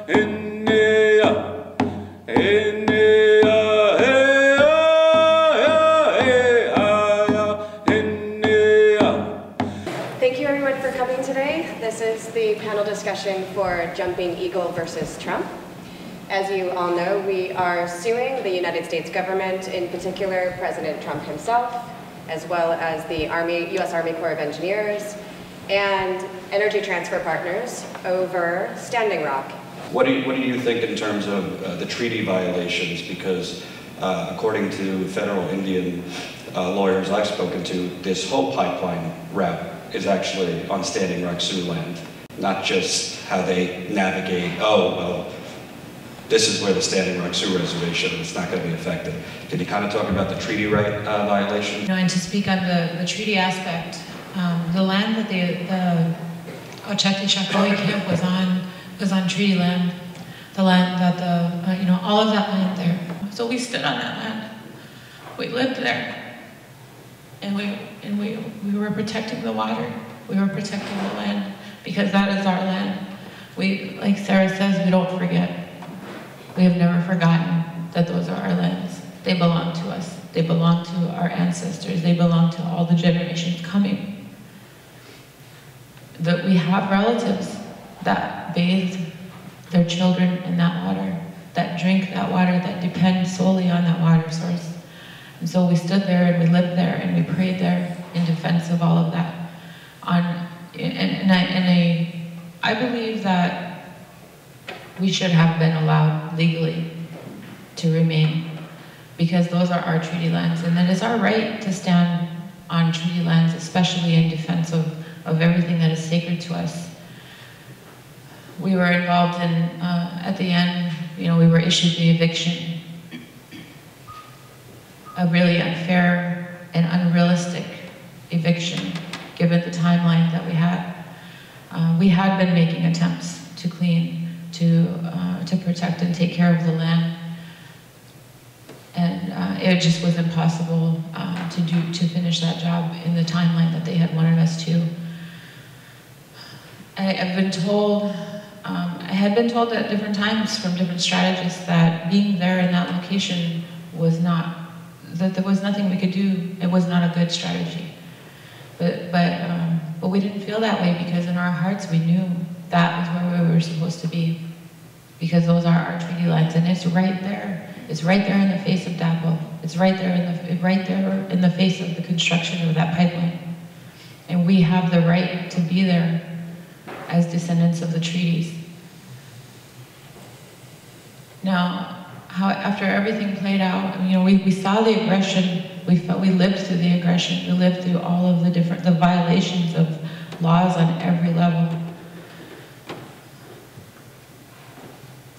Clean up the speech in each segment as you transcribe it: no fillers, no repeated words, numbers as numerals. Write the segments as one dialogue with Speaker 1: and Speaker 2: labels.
Speaker 1: Thank you everyone for coming today. This is the panel discussion for Jumping Eagle versus Trump. As you all know, we are suing the United States government, in particular President Trump himself, as well as the U.S. Army Corps of Engineers and Energy Transfer Partners over Standing Rock.
Speaker 2: What do you think in terms of the treaty violations? Because according to federal Indian lawyers I've spoken to, this whole pipeline route is actually on Standing Rock Sioux land, not just how they navigate, oh, well, this is where the Standing Rock Sioux Reservation is not going to be affected. Can you kind of talk about the treaty right violation?
Speaker 3: You know, and to speak on the treaty aspect, the land that the Ocheti Chakoi camp was on treaty land, the land that you know, all of that land there. So we stood on that land. We lived there, and we were protecting the water. We were protecting the land because that is our land. We, like Sarah says, we don't forget. We have never forgotten that those are our lands. They belong to us. They belong to our ancestors. They belong to all the generations coming. That we have relatives that bathe their children in that water, that drink that water, that depend solely on that water source. And so we stood there and we lived there and we prayed there in defense of all of that. I believe that we should have been allowed legally to remain because those are our treaty lands, and that is our right to stand on treaty lands, especially in defense of everything that is sacred to us. We were involved in, at the end, you know, we were issued the eviction, a really unfair and unrealistic eviction given the timeline that we had. We had been making attempts to clean, to protect and take care of the land, and it just was impossible to finish that job in the timeline that they had wanted us to. I had been told at different times from different strategists that being there in that location was not, that there was nothing we could do. It was not a good strategy. But we didn't feel that way because in our hearts we knew that was where we were supposed to be, because those are our treaty lines, and it's right there. It's right there in the face of DAPO. It's right there in the face of the construction of that pipeline, and we have the right to be there as descendants of the treaties. Now, after everything played out, you know, we saw the aggression. We lived through the aggression. We lived through all of the violations of laws on every level.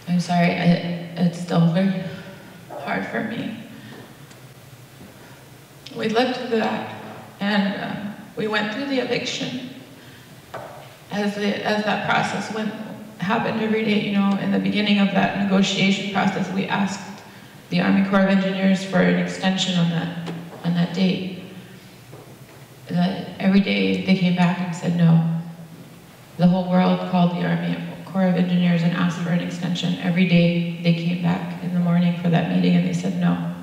Speaker 3: I'm sorry, it's still very hard for me. We lived through that, and we went through the eviction. As that process happened every day, you know, in the beginning of that negotiation process, we asked the Army Corps of Engineers for an extension on that date. That every day they came back and said no. The whole world called the Army Corps of Engineers and asked for an extension. Every day they came back in the morning for that meeting and they said no.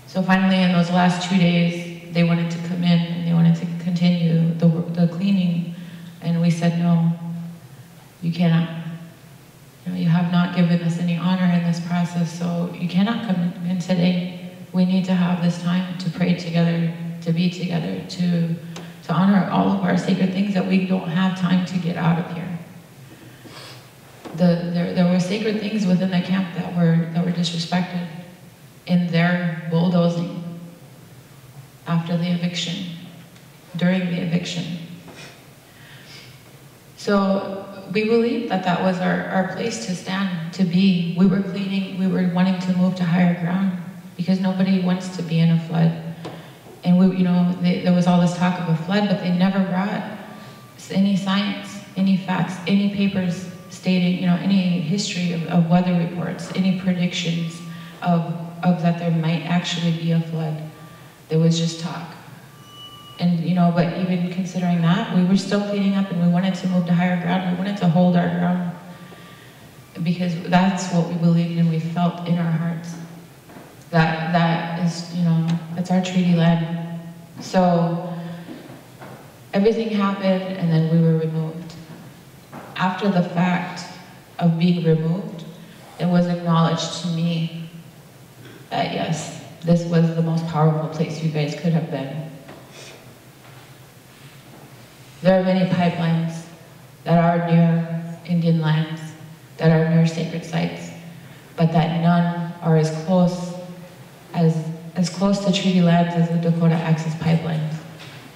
Speaker 3: So finally, in those last 2 days, they wanted to come in and they wanted to continue the cleaning, and we said no, you cannot. You know, you have not given us any honor in this process, so you cannot come in today. We need to have this time to pray together, to be together, to honor all of our sacred things that we don't have time to get out of here. There were sacred things within the camp that were disrespected in their bulldozing after the eviction, during the eviction. So we believed that was our place to stand, to be. We were cleaning, we were wanting to move to higher ground because nobody wants to be in a flood. And there was all this talk of a flood, but they never brought any science, any facts, any papers stating, any history of weather reports, any predictions of that there might actually be a flood. There was just talk. And, but even considering that, we were still cleaning up and we wanted to move to higher ground. We wanted to hold our ground. because that's what we believed and we felt in our hearts. That is, you know, that's our treaty land. So everything happened and then we were removed. After the fact of being removed, it was acknowledged to me that yes, this was the most powerful place you guys could have been. There are many pipelines that are near Indian lands, that are near sacred sites, but that none are as close to treaty lands as the Dakota Access Pipelines.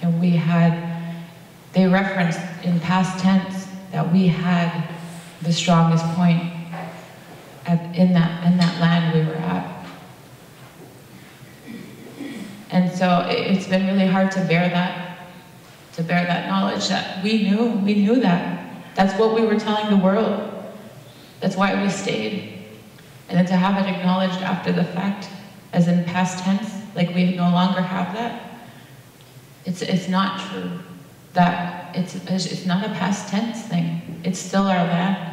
Speaker 3: And we had, they referenced in past tense that we had the strongest point in that land we were at. And so it's been really hard to bear that knowledge that we knew that. That's what we were telling the world. That's why we stayed. And then to have it acknowledged after the fact, as in past tense, like we no longer have that, it's not true. That it's not a past tense thing. It's still our land.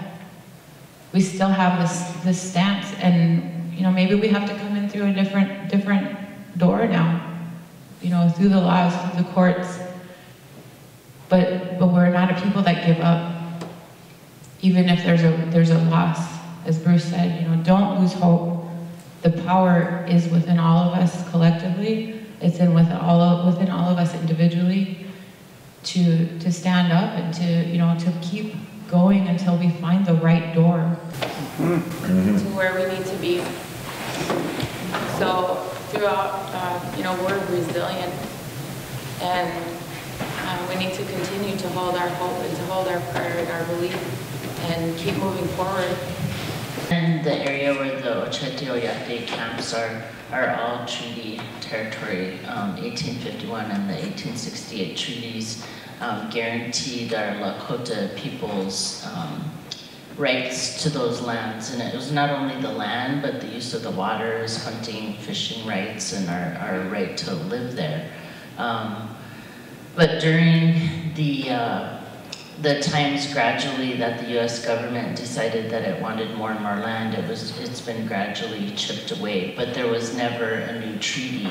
Speaker 3: We still have this stance, and you know, maybe we have to come in through a different door now, you know, through the laws, through the courts. But we're not a people that give up, even if there's a loss. As Bruce said, you know, don't lose hope. The power is within all of us collectively. It's within all of us individually to stand up and to keep going until we find the right door
Speaker 4: to where we need to be. So throughout, we're resilient, and we need to continue to hold our hope and to hold our prayer and our belief and keep moving forward.
Speaker 5: And the area where the Ochete Oyate camps are all treaty territory. 1851 and the 1868 treaties guaranteed our Lakota people's rights to those lands. And it was not only the land, but the use of the waters, hunting, fishing rights, and our right to live there. But during the times gradually that the U.S. government decided that it wanted more and more land, it's been gradually chipped away, but there was never a new treaty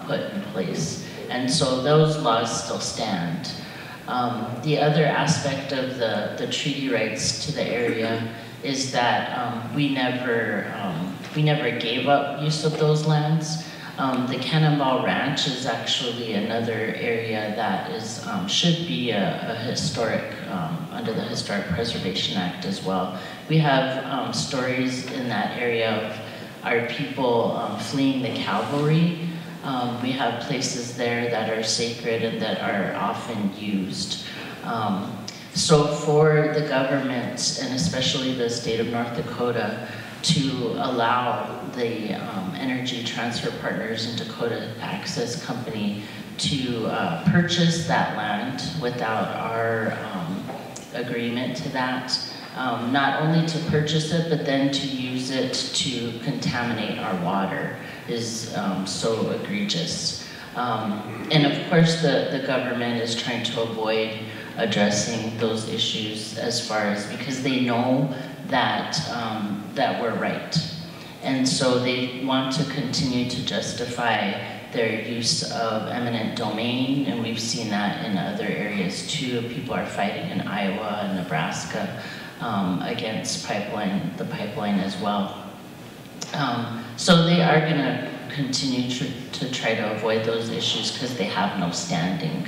Speaker 5: put in place. And so those laws still stand. The other aspect of the treaty rights to the area is that we never gave up use of those lands. The Cannonball Ranch is actually another area that should be a historic, under the Historic Preservation Act as well. We have stories in that area of our people fleeing the cavalry. We have places there that are sacred and that are often used. So for the government, and especially the state of North Dakota, to allow the Energy Transfer Partners and Dakota Access Company to purchase that land without our agreement to that. Not only to purchase it, but then to use it to contaminate our water is so egregious. And of course the government is trying to avoid addressing those issues as far as, because they know that that we're right. And so they want to continue to justify their use of eminent domain, and we've seen that in other areas too. People are fighting in Iowa and Nebraska against the pipeline as well. So they are gonna continue to try to avoid those issues because they have no standing.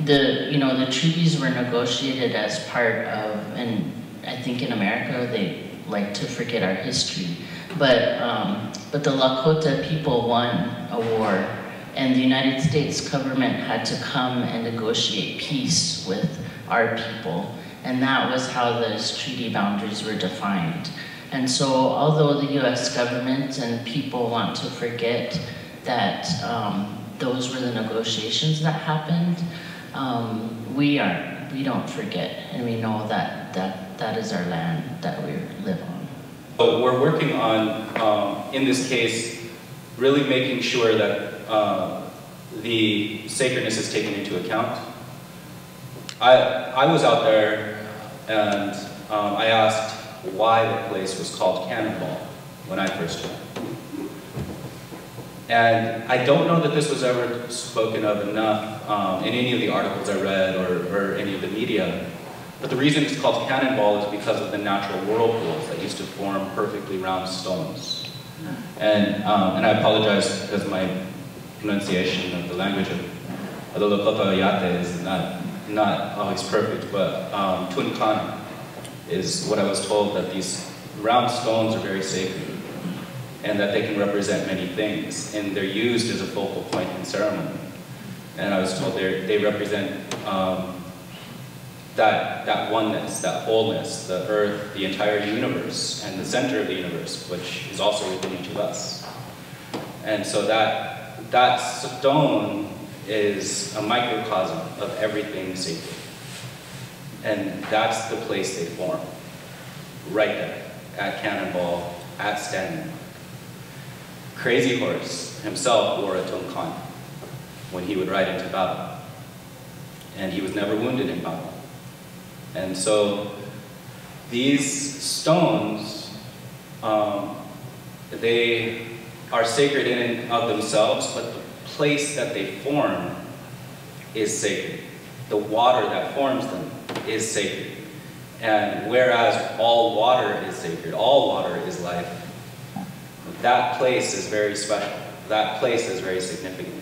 Speaker 5: The treaties were negotiated as part of, and I think in America they like to forget our history, but the Lakota people won a war, and the United States government had to come and negotiate peace with our people, and that was how those treaty boundaries were defined. And so although the US government and people want to forget that those were the negotiations that happened, we don't forget, and we know that is our land that we live on.
Speaker 6: But we're working on, in this case, really making sure that the sacredness is taken into account. I was out there, and I asked why the place was called Cannonball when I first went. And I don't know that this was ever spoken of enough in any of the articles I read or any of the media. But the reason it's called Cannonball is because of the natural whirlpools that used to form perfectly round stones. And I apologize because my pronunciation of the language of the Lakota Oyate is not always perfect, but Tunkan is what I was told, that these round stones are very sacred and that they can represent many things, and they're used as a focal point in ceremony. And I was told they represent that oneness, that wholeness, the earth, the entire universe, and the center of the universe, which is also within each of us. And so that stone is a microcosm of everything sacred. And that's the place they form, right there, at Cannonball, at Standing Rock. Crazy Horse himself wore a tunkan when he would ride into battle. And he was never wounded in battle. And so these stones, they are sacred in and of themselves, but the place that they form is sacred. The water that forms them is sacred. And whereas all water is sacred, all water is life, that place is very special. That place is very significant.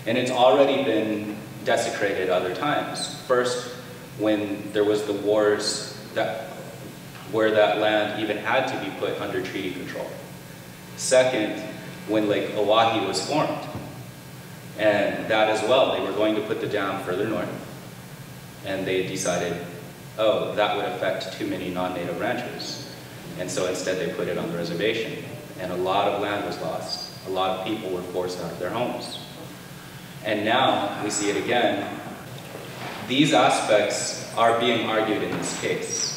Speaker 6: And it's already been desecrated other times. First, when there was the wars where that land even had to be put under treaty control. Second, when Lake Oahe was formed. And that as well, they were going to put the dam further north. And they decided, oh, that would affect too many non-native ranchers. And so instead they put it on the reservation. And a lot of land was lost. A lot of people were forced out of their homes. And now we see it again. These aspects are being argued in this case.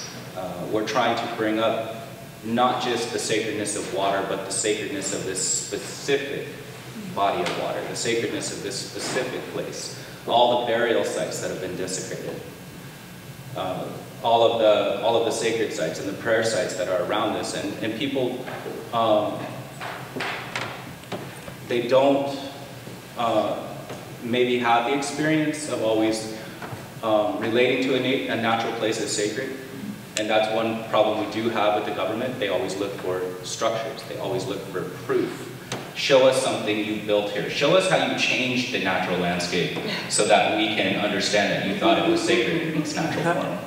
Speaker 6: We're trying to bring up not just the sacredness of water, but the sacredness of this specific body of water, the sacredness of this specific place, all the burial sites that have been desecrated, all of the sacred sites and the prayer sites that are around this, and people, they don't maybe have the experience of always relating to a natural place as sacred. And that's one problem we do have with the government. They always look for structures. They always look for proof. Show us something you built here. Show us how you changed the natural landscape so that we can understand that you thought it was sacred in its natural form.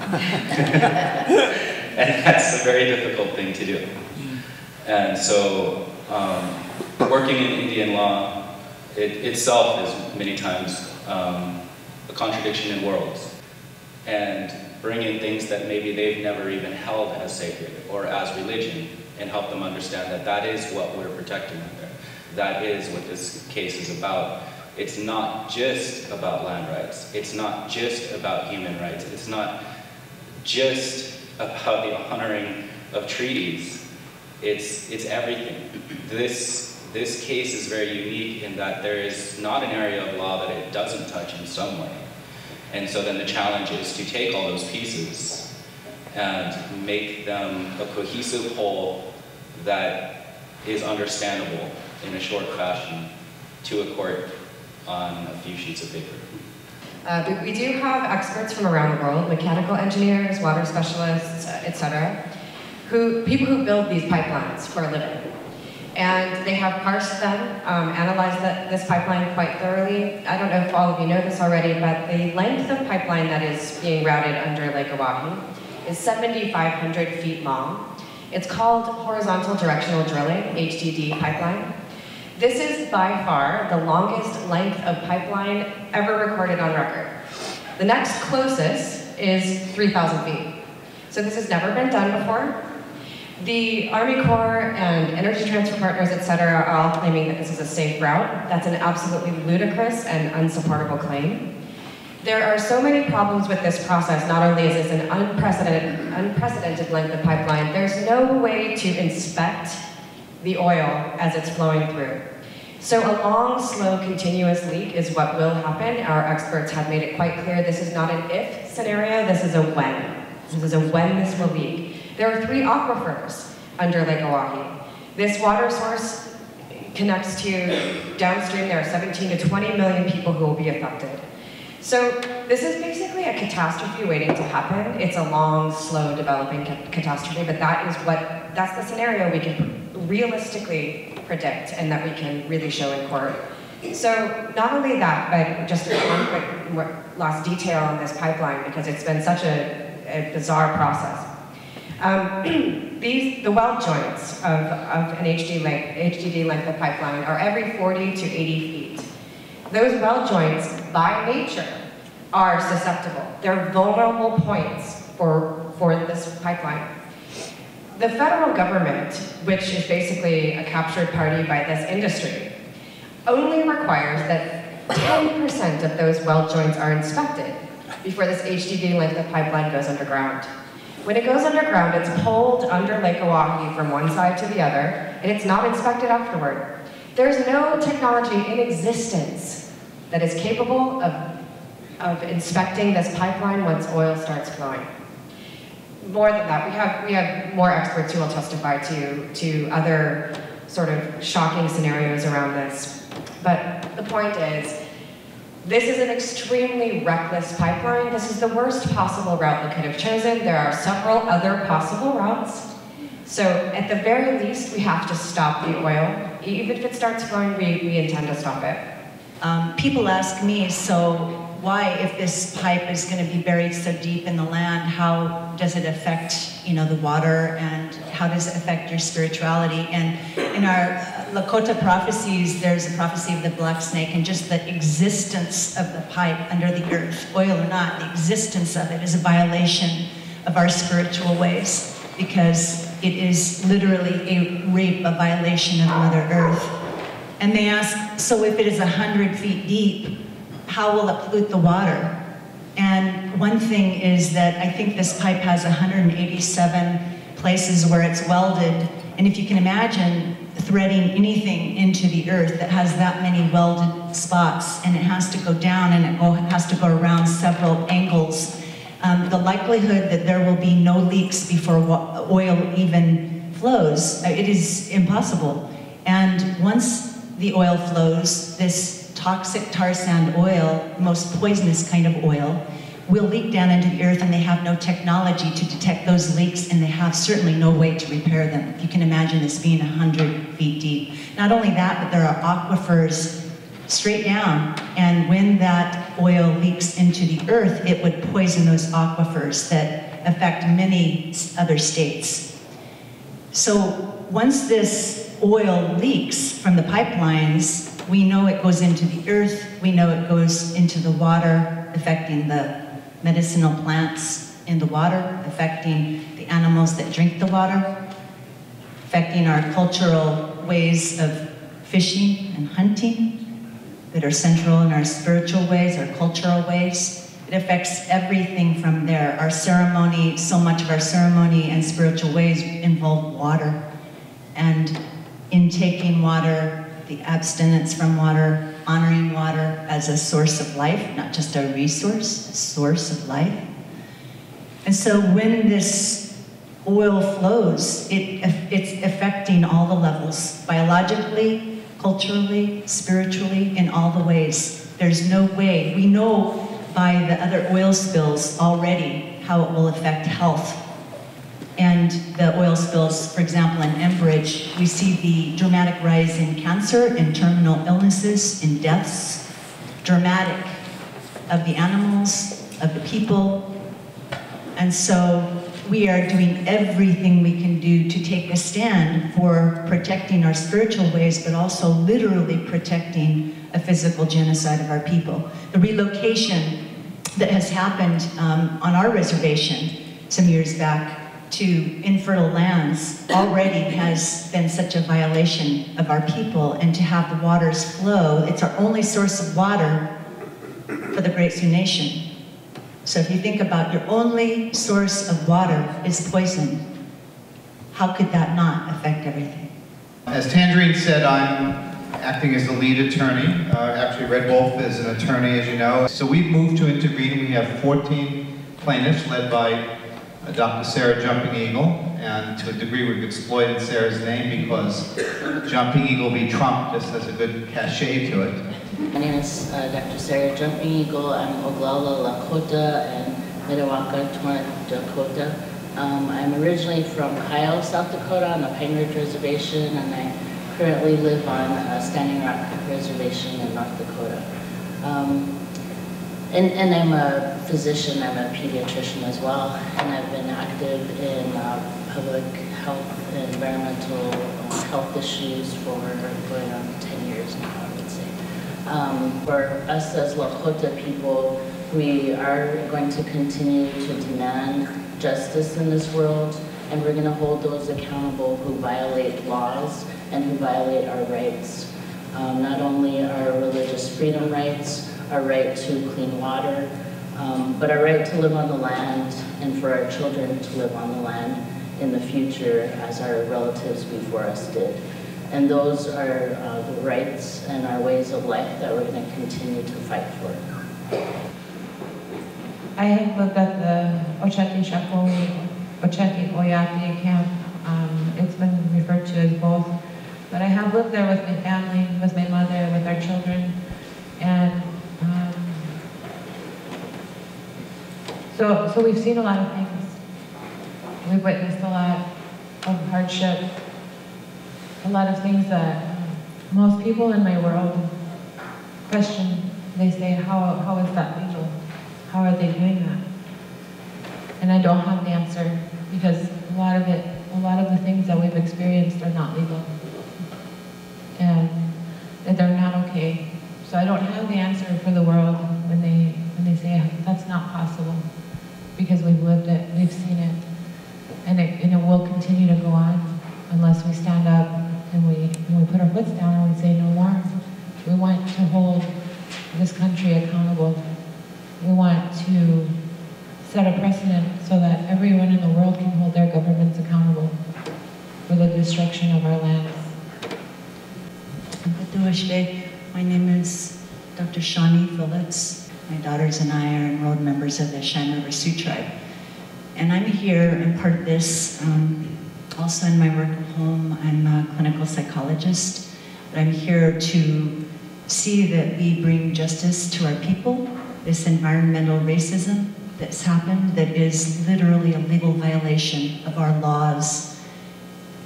Speaker 6: And that's a very difficult thing to do. And so working in Indian law itself is many times a contradiction in worlds. And bring in things that maybe they've never even held as sacred or as religion, and help them understand that that is what we're protecting out there. That is what this case is about. It's not just about land rights. It's not just about human rights. It's not just about the honoring of treaties. It's everything. This case is very unique in that there is not an area of law that it doesn't touch in some way. And so then the challenge is to take all those pieces and make them a cohesive whole that is understandable in a short fashion to a court on a few sheets of paper.
Speaker 1: We do have experts from around the world, mechanical engineers, water specialists, etc., people who build these pipelines for a living. And they have parsed them, analyzed this pipeline quite thoroughly. I don't know if all of you know this already, but the length of pipeline that is being routed under Lake Oahe is 7,500 feet long. It's called horizontal directional drilling, HDD pipeline. This is by far the longest length of pipeline ever recorded on record. The next closest is 3,000 feet. So this has never been done before. The Army Corps and Energy Transfer Partners, etc., are all claiming that this is a safe route. That's an absolutely ludicrous and unsupportable claim. There are so many problems with this process. Not only is this an unprecedented length of pipeline, there's no way to inspect the oil as it's flowing through. So a long, slow, continuous leak is what will happen. Our experts have made it quite clear this is not an if scenario, this is a when
Speaker 7: This is a when this will leak. There are 3 aquifers under Lake Oahe. This water source connects to downstream. There are 17 to 20 million people who will be affected. So this is basically a catastrophe waiting to happen. It's a long, slow developing catastrophe, but that's the scenario we can realistically predict and that we can really show in court. So not only that, but just one quick last detail on this pipeline, because it's been such a bizarre process. The weld joints of an HDD length of pipeline are every 40 to 80 feet. Those weld joints, by nature, are susceptible. They're vulnerable points for this pipeline. The federal government, which is basically a captured party by this industry, only requires that 10% of those weld joints are inspected before this HDD length of pipeline goes underground. When it goes underground, it's pulled under Lake Oahe from one side to the other, and it's not inspected afterward. There's no technology in existence that is capable of inspecting this pipeline once oil starts flowing. More than that, we have more experts who will testify to other sort of shocking scenarios around this. But the point is, this is an extremely reckless pipeline. This is the worst possible route they could have chosen. There are several other possible routes. So at the very least, we have to stop the oil. Even if it starts flowing, we intend to stop it.
Speaker 8: People ask me, so why, if this pipe is going to be buried so deep in the land, how does it affect, the water, and how does it affect your spirituality? And in our Lakota prophecies, there's a prophecy of the black snake, and just the existence of the pipe under the earth, oil or not, the existence of it is a violation of our spiritual ways, because it is literally a rape, a violation of Mother Earth. And they ask, so if it is 100 feet deep, how will it pollute the water? And one thing is that I think this pipe has 187 places where it's welded. And if you can imagine threading anything into the earth that has that many welded spots, and it has to go down and it has to go around several angles, the likelihood that there will be no leaks before oil even flows, it is impossible. And once the oil flows, this toxic tar sand oil, the most poisonous kind of oil, will leak down into the earth, and they have no technology to detect those leaks, and they have certainly no way to repair them. If you can imagine this being 100 feet deep. Not only that, but there are aquifers straight down, and when that oil leaks into the earth, it would poison those aquifers that affect many other states. So once this oil leaks from the pipelines, we know it goes into the earth, we know it goes into the water, affecting the medicinal plants in the water, affecting the animals that drink the water, affecting our cultural ways of fishing and hunting that are central in our spiritual ways, our cultural ways. It affects everything from there. Our ceremony, so much of our ceremony and spiritual ways involve water. And intaking water, the abstinence from water, honoring water as a source of life, not just a resource, a source of life. And so when this oil flows, it's affecting all the levels, biologically, culturally, spiritually, in all the ways. There's no way. We know by the other oil spills already how it will affect health. And the oil spills, for example, in Enbridge, we see the dramatic rise in cancer, in terminal illnesses, in deaths, dramatic, of the animals, of the people. And so we are doing everything we can do to take a stand for protecting our spiritual ways, but also literally protecting a physical genocide of our people. The relocation that has happened on our reservation some years back to infertile lands already has been such a violation of our people, and to have the waters flow, it's our only source of water for the Great Sioux Nation. So if you think about your only source of water is poison, how could that not affect everything?
Speaker 9: As Tangerine said, I'm acting as the lead attorney. Actually, Red Wolf is an attorney, as you know. So we've moved to intervene. We have 14 plaintiffs led by Dr. Sarah Jumping Eagle, and to a degree we've exploited Sarah's name because Jumping Eagle v. Trump just has a good cachet to it.
Speaker 5: My name is Dr. Sarah Jumping Eagle. I'm Oglala Lakota and Minnewaca, Dakota. I'm originally from Kyle, South Dakota on the Pine Ridge Reservation, and I currently live on Standing Rock Reservation in North Dakota. And I'm a physician, I'm a pediatrician as well, and I've been active in public health and environmental health issues for going on 10 years now, I would say. For us as Lakota people, we are going to continue to demand justice in this world, and we're going to hold those accountable who violate laws and who violate our rights. Not only our religious freedom rights, our right to clean water, but our right to live on the land and for our children to live on the land in the future as our relatives before us did. And those are the rights and our ways of life that we're going to continue to fight for.
Speaker 3: I have lived at the Ocheti Shakoni, Ocheti Oyati camp. It's been referred to as both. But I have lived there with my family, with my mother, with our children. And so we've seen a lot of things. We've witnessed a lot of hardship, a lot of things that most people in my world question. They say, how is that legal? How are they doing that? And I don't have the answer because a lot of the things that we've experienced are not legal. And they're not okay. So I don't have the answer for the world when they say that's not possible, because we've lived it, we've seen it, and it will continue to go on unless we stand up and we put our foots down and we say no more. We want to hold this country accountable. We want to set a precedent so that everyone in the world can hold their governments accountable for the destruction of our lands.
Speaker 8: My name is Dr. Shawnee Phillips. My daughters and I are enrolled members of the Cheyenne River Sioux Tribe. And I'm here, and part of this, also in my work at home, I'm a clinical psychologist, but I'm here to see that we bring justice to our people. This environmental racism that's happened, that is literally a legal violation of our laws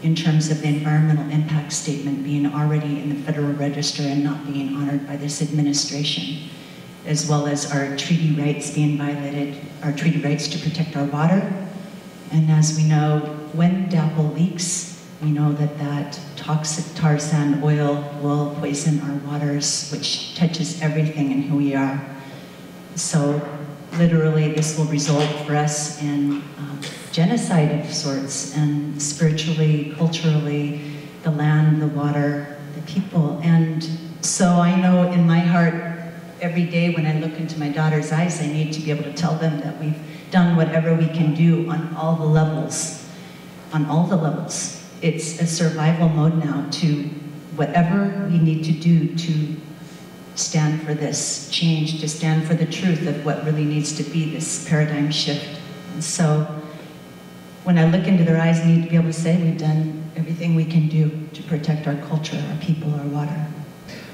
Speaker 8: in terms of the environmental impact statement being already in the Federal Register and not being honored by this administration, as well as our treaty rights being violated, our treaty rights to protect our water. And as we know, when DAPL leaks, we know that that toxic tar sand oil will poison our waters, which touches everything in who we are. So literally this will result for us in genocide of sorts, and spiritually, culturally, the land, the water, the people. And so I know in my heart, every day when I look into my daughter's eyes, I need to be able to tell them that we've done whatever we can do on all the levels. On all the levels. It's a survival mode now to whatever we need to do to stand for this change, to stand for the truth of what really needs to be this paradigm shift. And so when I look into their eyes, I need to be able to say we've done everything we can do to protect our culture, our people, our water.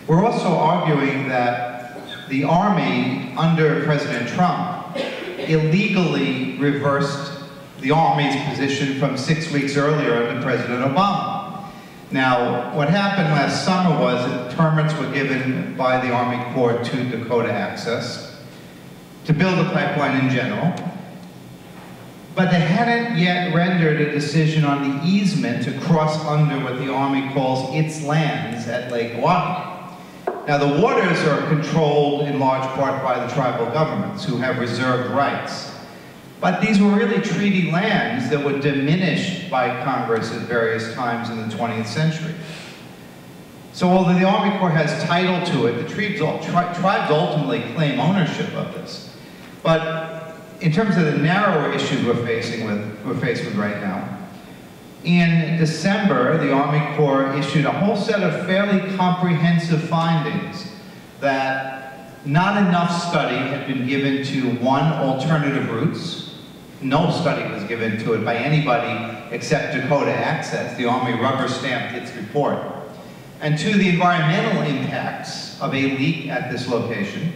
Speaker 9: We're also arguing that the Army under President Trump illegally reversed the Army's position from 6 weeks earlier under President Obama. Now, what happened last summer was that permits were given by the Army Corps to Dakota Access to build a pipeline in general, but they hadn't yet rendered a decision on the easement to cross under what the Army calls its lands at Lake Oahe. Now, the waters are controlled in large part by the tribal governments who have reserved rights. But these were really treaty lands that were diminished by Congress at various times in the 20th century. So although the Army Corps has title to it, the tribes ultimately claim ownership of this. But in terms of the narrower issues we're faced with right now, in December, the Army Corps issued a whole set of fairly comprehensive findings that not enough study had been given to, one, alternative routes, No study was given to it by anybody except Dakota Access. The Army rubber stamped its report. And 2, the environmental impacts of a leak at this location.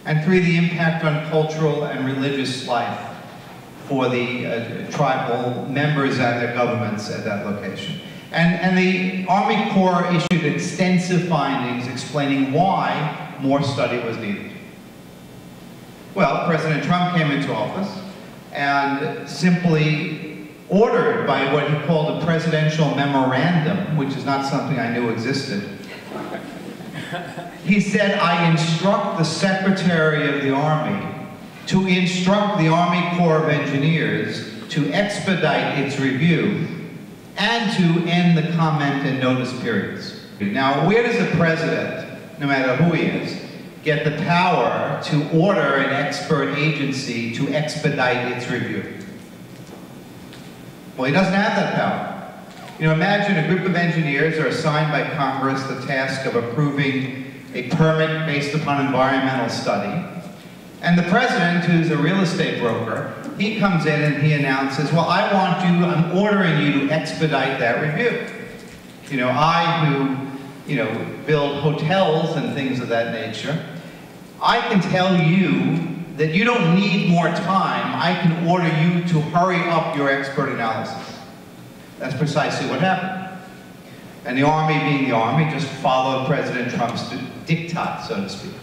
Speaker 9: And 3, the impact on cultural and religious life for the tribal members and their governments at that location. And the Army Corps issued extensive findings explaining why more study was needed. Well, President Trump came into office and simply ordered by what he called a presidential memorandum, which is not something I knew existed. He said, I instruct the Secretary of the Army to instruct the Army Corps of Engineers to expedite its review and to end the comment and notice periods. Now, where does a president, no matter who he is, get the power to order an expert agency to expedite its review? Well, he doesn't have that power. You know, imagine a group of engineers are assigned by Congress the task of approving a permit based upon environmental study. And the president, who's a real estate broker, he comes in and he announces, well, I'm ordering you to expedite that review. You know, I who, build hotels and things of that nature, I can tell you that you don't need more time. I can order you to hurry up your expert analysis. That's precisely what happened. And the Army, being the Army, just followed President Trump's diktat, so to speak.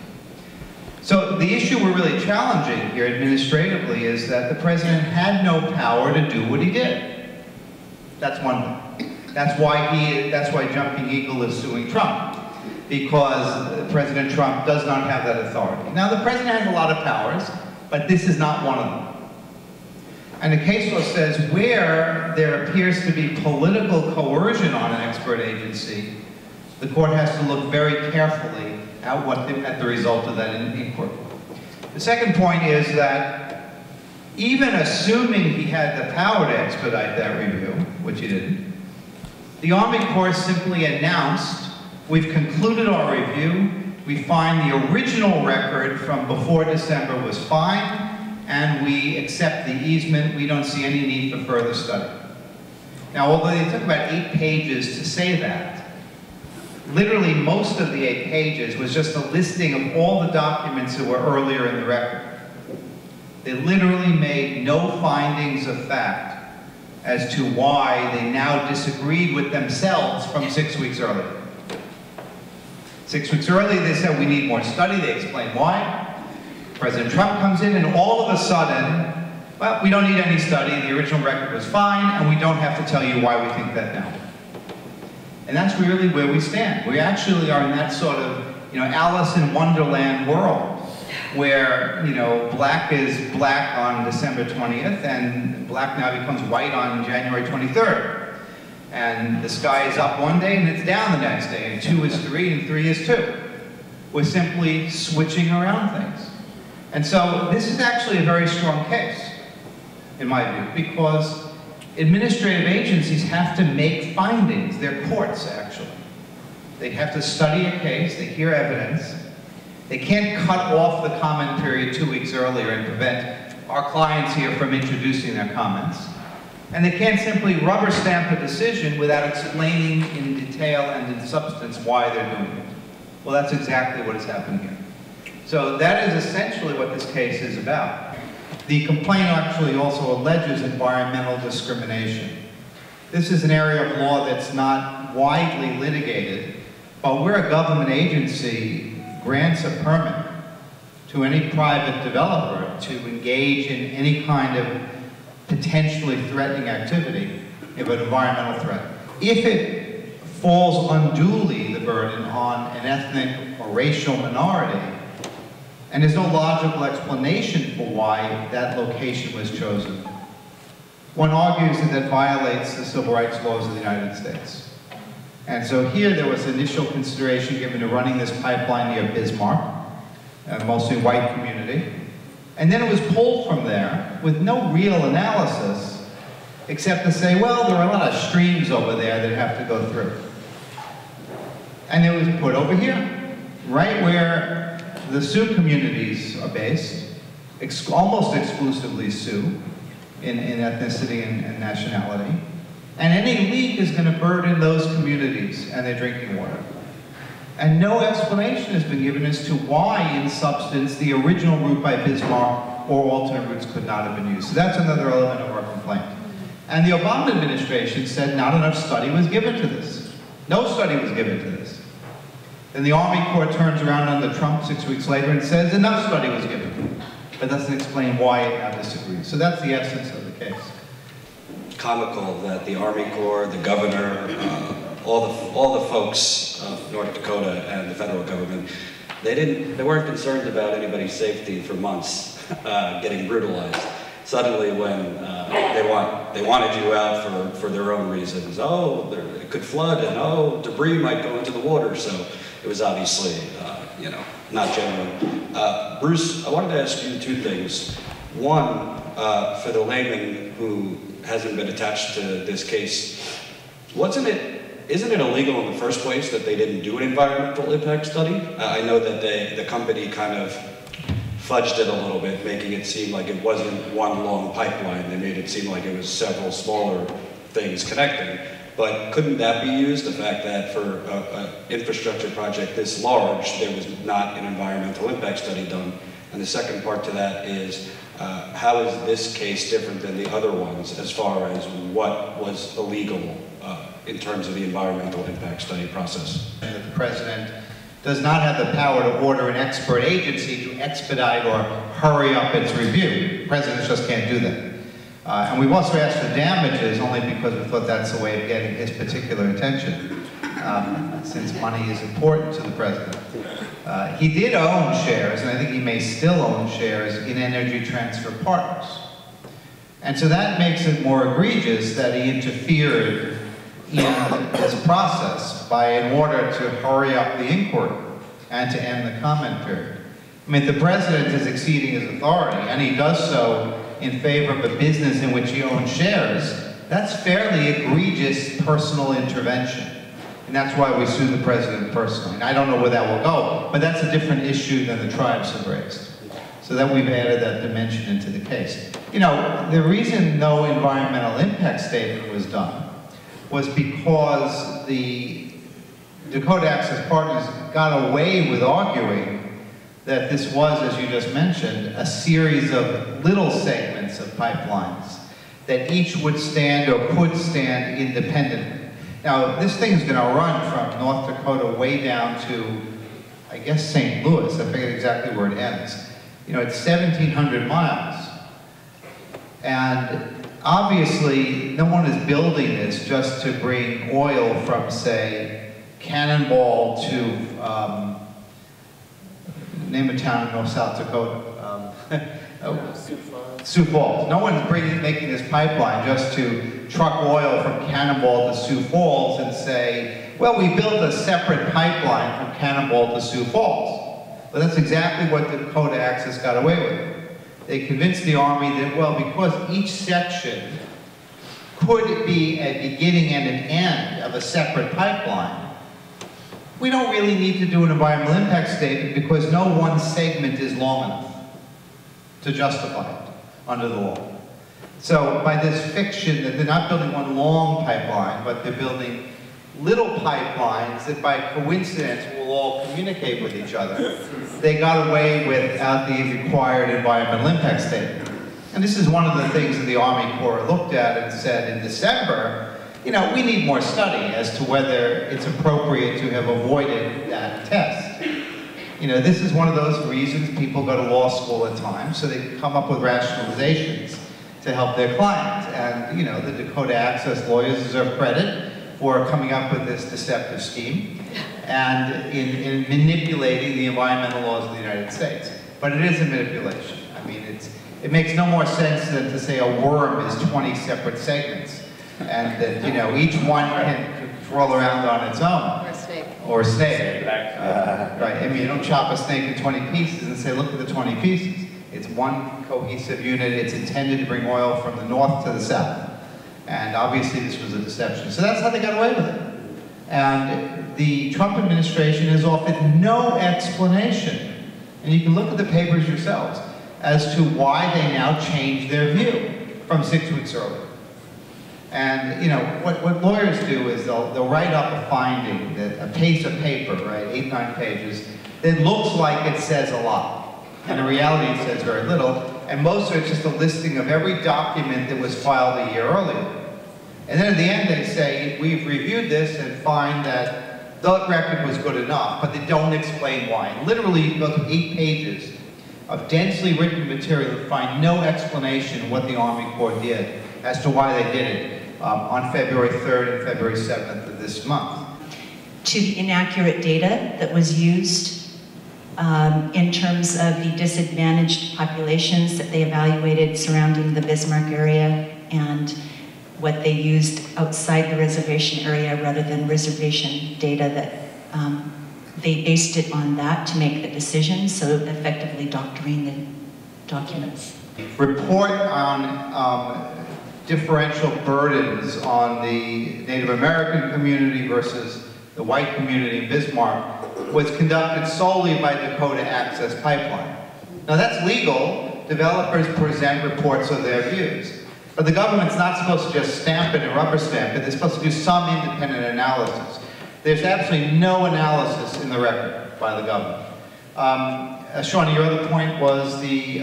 Speaker 9: So the issue we're really challenging here administratively is that the president had no power to do what he did. That's one thing. That's why Jumping Eagle is suing Trump, because President Trump does not have that authority. Now, the president has a lot of powers, but this is not one of them. And the case law says where there appears to be political coercion on an expert agency, the court has to look very carefully at the result of that inquiry. The second point is that even assuming he had the power to expedite that review, which he didn't, the Army Corps simply announced, we've concluded our review, we find the original record from before December was fine, and we accept the easement, we don't see any need for further study. Now, although they took about 8 pages to say that, literally most of the 8 pages was just a listing of all the documents that were earlier in the record. They literally made no findings of fact as to why they now disagreed with themselves from 6 weeks earlier. 6 weeks earlier, they said we need more study. They explained why. President Trump comes in and all of a sudden, well, we don't need any study. The original record was fine, and we don't have to tell you why we think that now. And that's really where we stand. We actually are in that sort of, Alice in Wonderland world, where, black is black on December 20th, and black now becomes white on January 23rd. And the sky is up one day, and it's down the next day, and 2 is 3, and 3 is 2. We're simply switching around things. And so this is actually a very strong case, in my view, because administrative agencies have to make findings. They're courts, actually. They have to study a case, they hear evidence. They can't cut off the comment period 2 weeks earlier and prevent our clients here from introducing their comments. And they can't simply rubber stamp a decision without explaining in detail and in substance why they're doing it. Well, that's exactly what has happened here. So that is essentially what this case is about. The complaint actually also alleges environmental discrimination. This is an area of law that's not widely litigated, but where a government agency grants a permit to any private developer to engage in any kind of potentially threatening activity, of an environmental threat, if it falls unduly the burden on an ethnic or racial minority, and there's no logical explanation for why that location was chosen, one argues that that violates the civil rights laws of the United States. And so here there was initial consideration given to running this pipeline near Bismarck, a mostly white community. And then it was pulled from there with no real analysis, except to say, well, there are a lot of streams over there that have to go through. And it was put over here, right where the Sioux communities are based, almost exclusively Sioux. in ethnicity and nationality. And any leak is going to burden those communities and their drinking water. And no explanation has been given as to why, in substance, the original route by Bismarck or alternate routes could not have been used. So that's another element of our complaint. And the Obama administration said not enough study was given to this. No study was given to this. Then the Army Corps turns around under Trump 6 weeks later and says enough study was given, but doesn't explain why it now disagrees. So that's the essence of the case.
Speaker 2: Comical that the Army Corps, the governor, all the folks of North Dakota and the federal government, they weren't concerned about anybody's safety for months, getting brutalized. Suddenly, when they wanted you out for their own reasons, oh, it could flood, and oh, debris might go into the water. So it was obviously, not genuine. Bruce, I wanted to ask you two things. One, for the layman who hasn't been attached to this case, isn't it illegal in the first place that they didn't do an environmental impact study? I know that the company kind of fudged it a little bit, making it seem like it wasn't one long pipeline. They made it seem like it was several smaller things connecting. But couldn't that be used, the fact that for an infrastructure project this large, there was not an environmental impact study done? And the second part to that is, how is this case different than the other ones as far as what was illegal in terms of the environmental impact study process?
Speaker 9: The president does not have the power to order an expert agency to expedite or hurry up its review. Presidents just can't do that. And we've also asked for damages only because we thought that's the way of getting his particular attention, since money is important to the president. He did own shares, and I think he may still own shares in Energy Transfer Partners. And so that makes it more egregious that he interfered in this process in order to hurry up the inquiry and to end the comment period. I mean, if the president is exceeding his authority, and he does so in favor of a business in which he owns shares, that's fairly egregious personal intervention. And that's why we sued the president personally. And I don't know where that will go, but that's a different issue than the tribes have raised. So that we've added that dimension into the case. You know, the reason no environmental impact statement was done was because the Dakota Access Partners got away with arguing that this was, as you just mentioned, a series of little segments of pipelines that each would stand or could stand independently. Now, this thing's going to run from North Dakota way down to, I guess, St. Louis. I forget exactly where it ends. You know, it's 1,700 miles. And obviously, no one is building this just to bring oil from, say, Cannonball to, name a town in North South Dakota. Sioux Falls. No one's making this pipeline just to truck oil from Cannonball to Sioux Falls and say, well, we built a separate pipeline from Cannonball to Sioux Falls. But that's exactly what Dakota Access got away with. They convinced the Army that, well, because each section could be a beginning and an end of a separate pipeline, we don't really need to do an environmental impact statement because no one segment is long enough to justify it under the law. So by this fiction that they're not building one long pipeline, but they're building little pipelines that by coincidence will all communicate with each other, they got away without the required environmental impact statement. And this is one of the things that the Army Corps looked at and said in December, you know, we need more study as to whether it's appropriate to have avoided that test. You know, this is one of those reasons people go to law school at times, so they come up with rationalizations to help their clients. And, you know, the Dakota Access lawyers deserve credit for coming up with this deceptive scheme and in manipulating the environmental laws of the United States. But it is a manipulation. I mean, it makes no more sense than to say a worm is 20 separate segments. And that, you know, each one can roll around on its own.
Speaker 1: Or a snake.
Speaker 9: Or a snake. Right, I mean, you don't chop a snake in 20 pieces and say, look at the 20 pieces. It's one cohesive unit. It's intended to bring oil from the north to the south. And obviously this was a deception. So that's how they got away with it. And the Trump administration has offered no explanation. And you can look at the papers yourselves as to why they now changed their view. from 6 weeks earlier. And you know, what lawyers do is they'll write up a finding, that a piece of paper, right, 8, 9 pages, that looks like it says a lot. And in reality, it says very little. And most of it's just a listing of every document that was filed a year earlier. And then at the end, they say, we've reviewed this and find that the record was good enough, but they don't explain why. And literally, you go through 8 pages of densely written material and find no explanation of what the Army Corps did as to why they did it on February 3rd and February 7th of this month.
Speaker 8: To the inaccurate data that was used in terms of the disadvantaged populations that they evaluated surrounding the Bismarck area and what they used outside the reservation area rather than reservation data, that they based it on that to make the decision, so effectively doctoring the documents.
Speaker 9: Report on differential burdens on the Native American community versus the white community in Bismarck was conducted solely by Dakota Access Pipeline. Now that's legal. Developers present reports of their views. But the government's not supposed to just stamp it and rubber stamp it. They're supposed to do some independent analysis. There's absolutely no analysis in the record by the government. Shawnee, your other point was the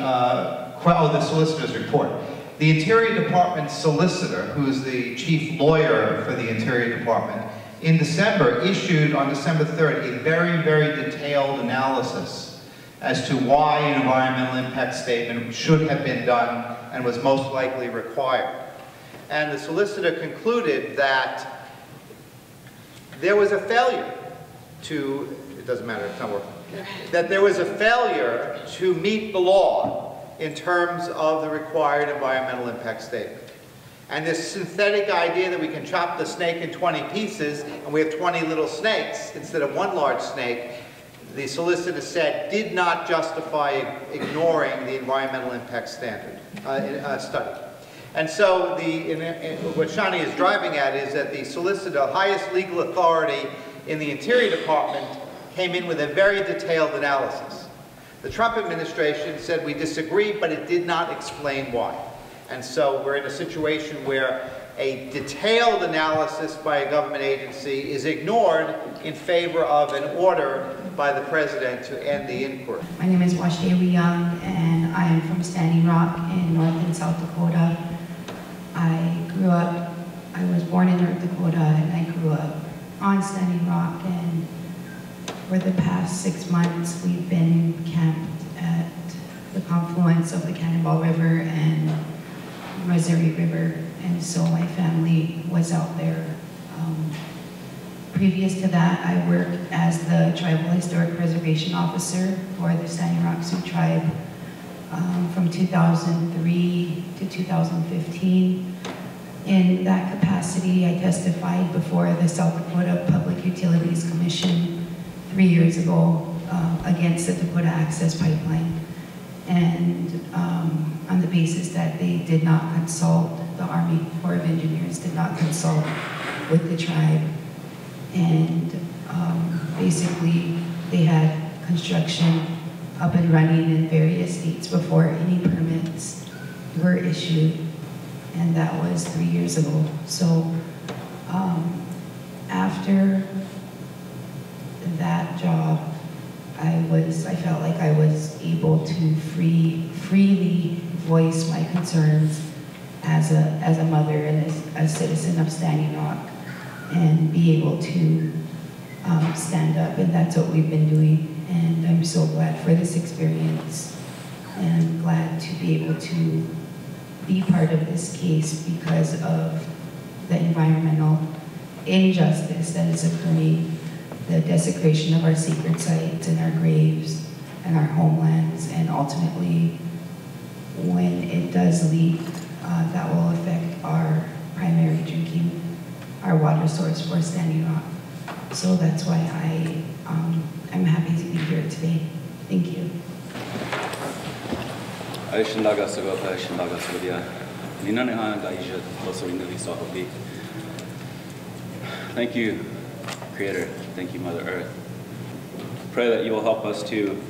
Speaker 9: solicitor's report. The Interior Department solicitor, who's the chief lawyer for the Interior Department, in December issued on December 3rd a very, very detailed analysis as to why an environmental impact statement should have been done and was most likely required. And the solicitor concluded that there was a failure to, it doesn't matter, it's not working, that there was a failure to meet the law in terms of the required environmental impact statement. And this synthetic idea that we can chop the snake in 20 pieces and we have 20 little snakes instead of one large snake, the solicitor said did not justify ignoring the environmental impact standard study. And so what Shawnee is driving at is that the solicitor, highest legal authority in the Interior Department, came in with a very detailed analysis. The Trump administration said we disagree, but it did not explain why. And so we're in a situation where a detailed analysis by a government agency is ignored in favor of an order by the president to end the inquiry.
Speaker 10: My name is Washewi Young, and I am from Standing Rock in North and South Dakota. I was born in North Dakota, and I grew up on Standing Rock, and for the past 6 months we've been camped at the confluence of the Cannonball River and Missouri River, and so my family was out there. Previous to that, I worked as the Tribal Historic Preservation Officer for the Standing Rock Sioux Tribe from 2003 to 2015. In that capacity, I testified before the South Dakota Public Utilities Commission 3 years ago against the Dakota Access Pipeline. And on the basis that they did not consult, the Army Corps of Engineers did not consult with the tribe. And basically, they had construction up and running in various states before any permits were issued. And that was 3 years ago. So after that job, I felt like I was able to freely voice my concerns as a mother and as a citizen of Standing Rock, and be able to stand up, and that's what we've been doing. And I'm so glad for this experience, and I'm glad to be able to be part of this case because of the environmental injustice that is occurring, the desecration of our sacred sites and our graves and our homelands, and ultimately, when it does leak, that will affect our primary drinking, our water source for Standing Rock. So that's why I'm happy to be here today. Thank you.
Speaker 6: Thank you, Creator. Thank you, Mother Earth. Pray that you will help us to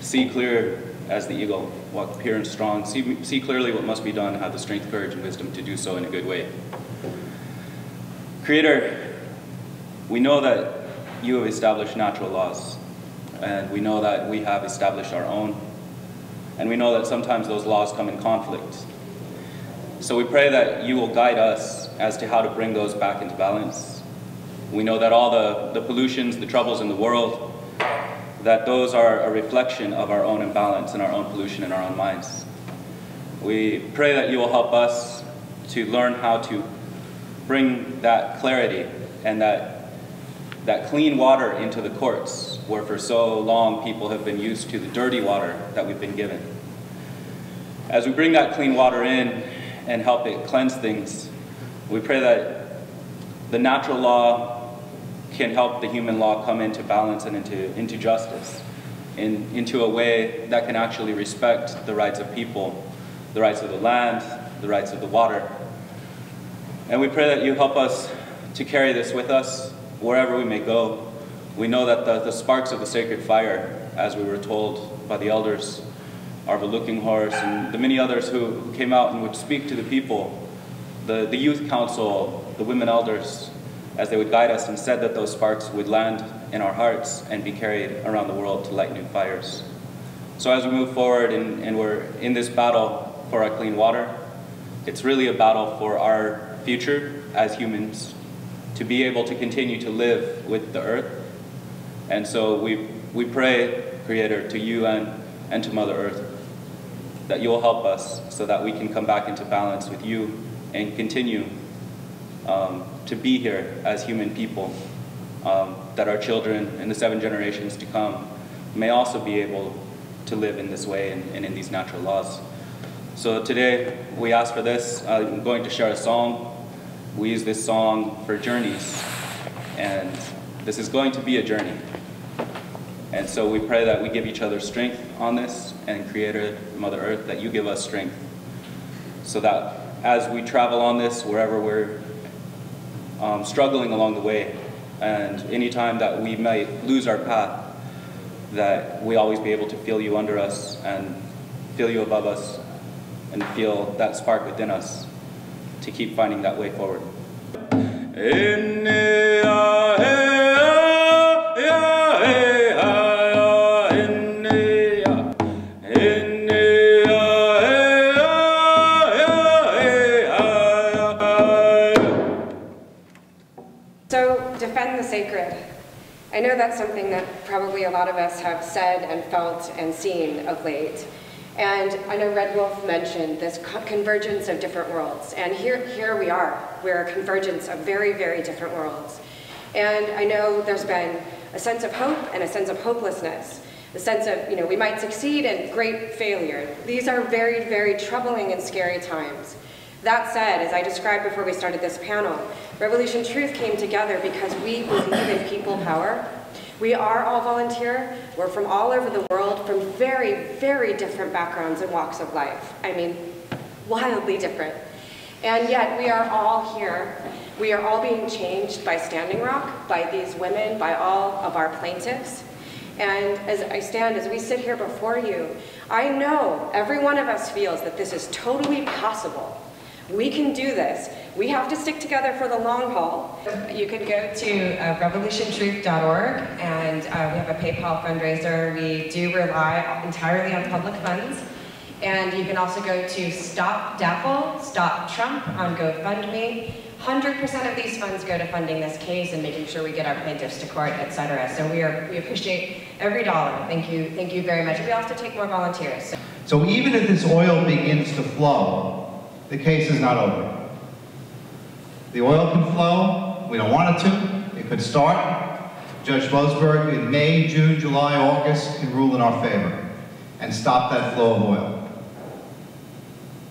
Speaker 6: see clear as the eagle, walk pure and strong, see clearly what must be done, have the strength, courage, and wisdom to do so in a good way. Creator, we know that you have established natural laws, and we know that we have established our own, and we know that sometimes those laws come in conflict. So we pray that you will guide us as to how to bring those back into balance. We know that all the pollutions, the troubles in the world, that those are a reflection of our own imbalance and our own pollution in our own minds. We pray that you will help us to learn how to bring that clarity and that clean water into the courts, where for so long people have been used to the dirty water that we've been given. As we bring that clean water in and help it cleanse things, we pray that the natural law can help the human law come into balance and into justice, into a way that can actually respect the rights of people, the rights of the land, the rights of the water. And we pray that you help us to carry this with us wherever we may go. We know that the sparks of the sacred fire, as we were told by the elders, are the looking horse and the many others who came out and would speak to the people, the youth council, the women elders, as they would guide us, and said that those sparks would land in our hearts and be carried around the world to light new fires. So as we move forward and we're in this battle for our clean water, it's really a battle for our future as humans, to be able to continue to live with the earth. And so we pray, Creator, to you and to Mother Earth, that you will help us so that we can come back into balance with you and continue to be here as human people, that our children and the 7 generations to come may also be able to live in this way and in these natural laws. So today we ask for this. I'm going to share a song. We use this song for journeys, and this is going to be a journey. And so we pray that we give each other strength on this, and Creator, Mother Earth, that you give us strength, so that as we travel on this, wherever we're struggling along the way, and anytime that we might lose our path, that we always be able to feel you under us and feel you above us and feel that spark within us to keep finding that way forward.
Speaker 1: So, defend the sacred. I know that's something that probably a lot of us have said and felt and seen of late. And I know Red Wolf mentioned this convergence of different worlds. And here we are. We're a convergence of very, very different worlds. And I know there's been a sense of hope and a sense of hopelessness. The sense of, we might succeed and great failure. These are very, very troubling and scary times. That said, as I described before we started this panel, Revolution Truth came together because we believe in people power. We are all volunteer. We're from all over the world, from very, very different backgrounds and walks of life. I mean, wildly different. And yet we are all here. We are all being changed by Standing Rock, by these women, by all of our plaintiffs. And as we sit here before you, I know every one of us feels that this is totally possible. We can do this. We have to stick together for the long haul. You can go to revolutiontruth.org, and we have a PayPal fundraiser. We do rely entirely on public funds. And you can also go to Stop DAPL, Stop Trump on GoFundMe. 100% of these funds go to funding this case and making sure we get our plaintiffs to court, etc. So we appreciate every dollar. Thank you very much. We also take more volunteers.
Speaker 9: So even if this oil begins to flow, the case is not over. The oil can flow. We don't want it to. It could start. Judge Boasberg in May, June, July, August can rule in our favor and stop that flow of oil.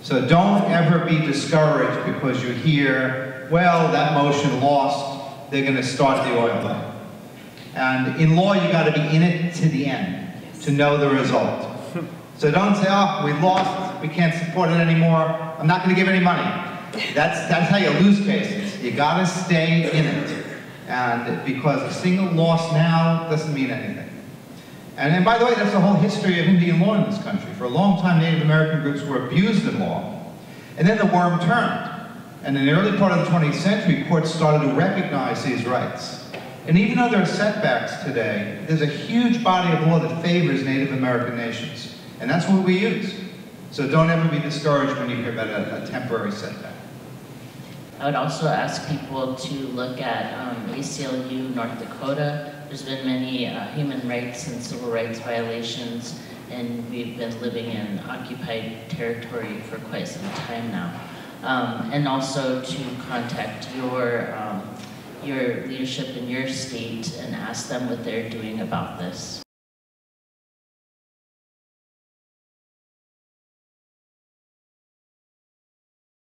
Speaker 9: So don't ever be discouraged because you hear, well, that motion lost, they're going to start the oil line. And in law, you got to be in it to the end to know the result. So don't say, oh, we lost, we can't support it anymore, I'm not going to give any money. That's how you lose cases. You got to stay in it. And because a single loss now doesn't mean anything. And by the way, that's the whole history of Indian law in this country. For a long time, Native American groups were abused in law. And then the worm turned. And in the early part of the 20th century, courts started to recognize these rights. And even though there are setbacks today, there's a huge body of law that favors Native American nations. And that's what we use. So don't ever be discouraged when you hear about a temporary setback.
Speaker 5: I would also ask people to look at ACLU, North Dakota. There's been many human rights and civil rights violations, and we've been living in occupied territory for quite some time now. And also to contact your leadership in your state and ask them what they're doing about this.